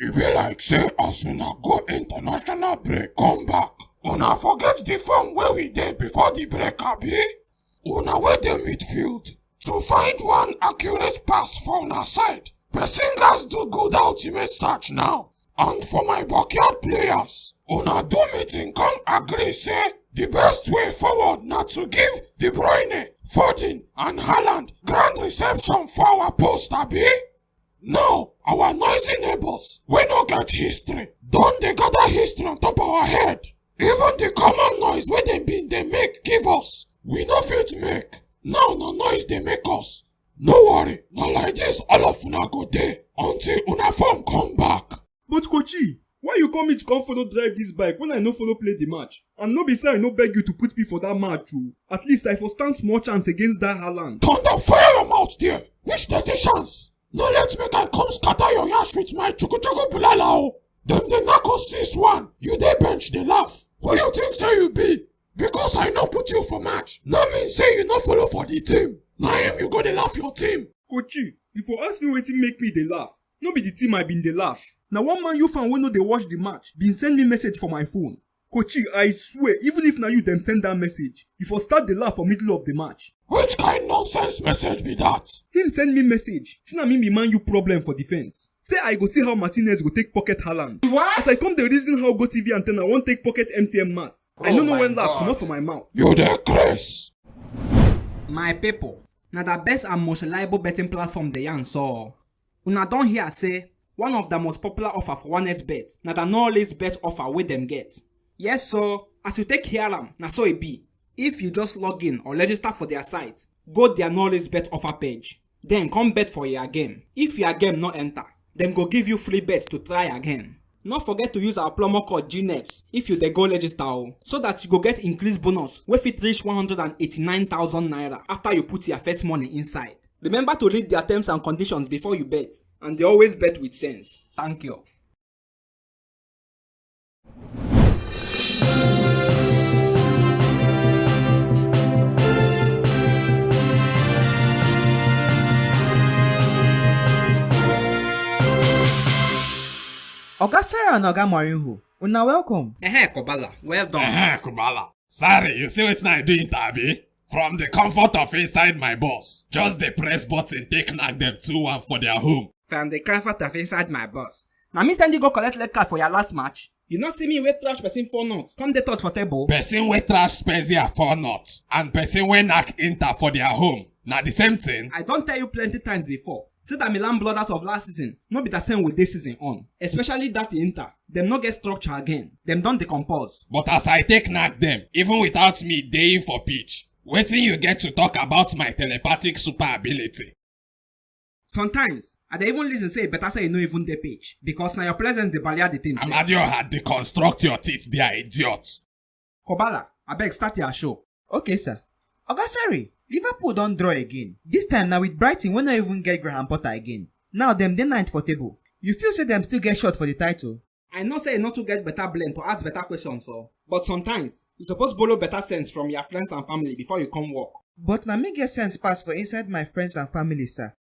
E be like say as una go international break come back, una forget the form wey we dey before the break abi? Una wey dey midfield, to find one accurate pass for una side, person gats do good ultimate search now. And for my backyard players, una do meeting come agree say the best way forward na to give De Bruyne, Foden and Haaland grand reception for our post abi? Now, our noisy neighbors wey no get history don dey gather history on top our head. Even the common noise wey dem bin dey make give us, we no fit make. Now na noise dey make us. No worry, na like this all of una go dey until una form come back. But Kochi, why you come me to come follow drive this bike when I no follow play the match? And no be say I no beg you to put me for that match o. At least I for stand small chance against that Haaland. Thunder fire your mouth there. Which 30 chance? No let make I come scatter your yash with my chuku bulala o. Dem dey knack us 6-1. You dey bench dey laugh. Who you think say you be? Because I no put you for match, no mean say you no follow for the team. Na him you go dey laugh your team. Kochi, you for ask me wetin make me dey laugh. No be the team I been dey laugh. Na one Man U fan wey no dey watch the match bin send me message for my phone. Kochi, I swear, even if na you dem send that message, you for start dey laugh for middle of the match. Which kind nonsense message be that? Him send me message, say na me be Man U problem for defense. Say I go see how Martinez go take pocket Haaland. What? As I come dey reason how GoTV antenna wan take pocket MTN mast, I no know when laugh comot for my mouth. You dey craze. My people, na the best and most reliable betting platform dey yarn so. Una don hear say one of the most popular offer for 1xBet na the no list bet offer wey dem get. Yes so, as you take hear am, na so e be. If you just log in or register for their site, go their no list bet offer page. Then come bet for your game. If your game no enter, dem go give you free bet to try again. No forget to use our promo code GNEXT if you dey go register o, so that you go get increased bonus wey fit reach 189,000 naira after you put your first money inside. Remember to read their terms and conditions before you bet, and they always bet with sense. Thank you. Oga Sarah and Oga Marinho, una welcome. Kobala, well done. Kubala. Sorry, you see wetin I do interview? From the comfort of inside my bus, just the press button take knack them 2-1 for their home. From the comfort of inside my bus. Now me send you go collect red card for your last match. You not see me wey trash person 4-0. Come dey touch for table. Person wey trash Spezia 4-0 and person wey knack Inter for their home. Na the same thing. I don't tell you plenty times before. Say that Milan blooders of last season no be the same with this season on. Especially that Inter. Them no get structure again. Them don't decompose. But as I take knack them, even without me deying for pitch, wetin you get to talk about my telepathic super ability? Sometimes, I dey even listen say better say you no even dey pitch. Because now your presence dey barrier the team. Amadio had deconstruct your teeth there, idiot. Kobala, abeg start your show. Okay sir. Oga Sarah, Liverpool don draw again. This time now with Brighton wey no even get Graham Potter again. Now dem dey 9th for table. You feel say dem still get shot for the title? I know say you not to get better blend to ask better questions so. But sometimes, you suppose borrow better sense from your friends and family before you come work. But na me get sense pass for inside my friends and family sir.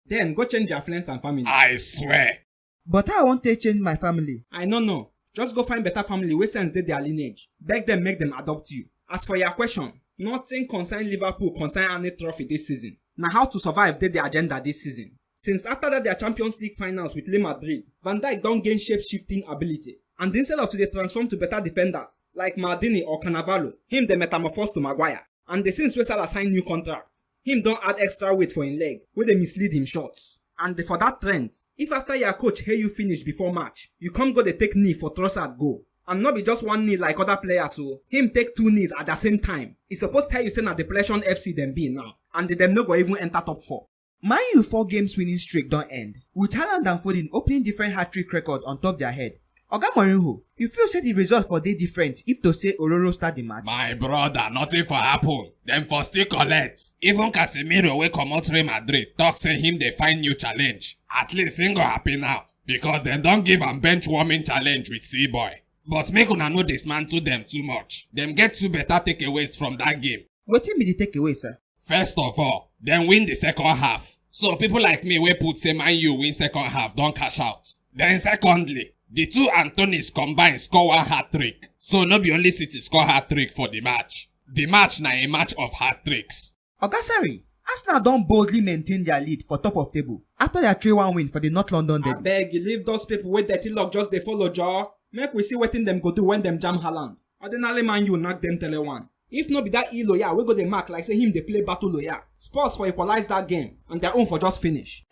Then go change your friends and family. I swear. But how I wan take change my family? I no know. Just go find better family wey sense dey their lineage. Beg them make them adopt you. As for your question, nothing concern Liverpool concern any trophy this season. Now how to survive dey the agenda this season. Since after that their Champions League finals with Real Madrid, Van Dijk don't gain shape-shifting ability. And instead of they transform to better defenders, like Maldini or Cannavaro, him they metamorphose to Maguire. And the since Salah sign new contract, him don't add extra weight for him leg, where they mislead him shots. And for that trend, if after your coach hey you finish before match, you come go they take knee for Trossard goal. And not be just one knee like other players so, him take 2 knees at the same time. It's supposed to tell you say na Depression FC them be now, and them no go even enter top 4. Man U 4 games winning streak don't end, with Haaland and Foden opening different hat-trick record on top their head. Oga Marinho, you feel say the result for dey different if to say Ororo start the match? My brother, nothing for happen. Them for still collect. Even Casemiro wey comot Real Madrid talk say him dey find new challenge. At least him go happy now, because them don't give am bench warming challenge with C-boy. But make una no dismantle them too much. Them get 2 better takeaways from that game. Wetin be the takeaway sir? First of all, them win the second half. So people like me wey put say Man U win second half don't cash out. Then secondly, the two Antonis combined score one hat-trick. So no be only City score hat-trick for the match. The match na a match of hat-tricks. Oga Sarri, Arsenal don boldly maintain their lead for top of table after their 3-1 win for the North London derby. Abeg, you leave those people wey dirty luck just dey follow jaw. Make we see wetin dem go do when dem jam Haaland. Ordinarily Man U knack dem tele one. If no be that loyal wey go dey mark like say him dey play battle loyal, Spurs for equalize that game and their own for just finish.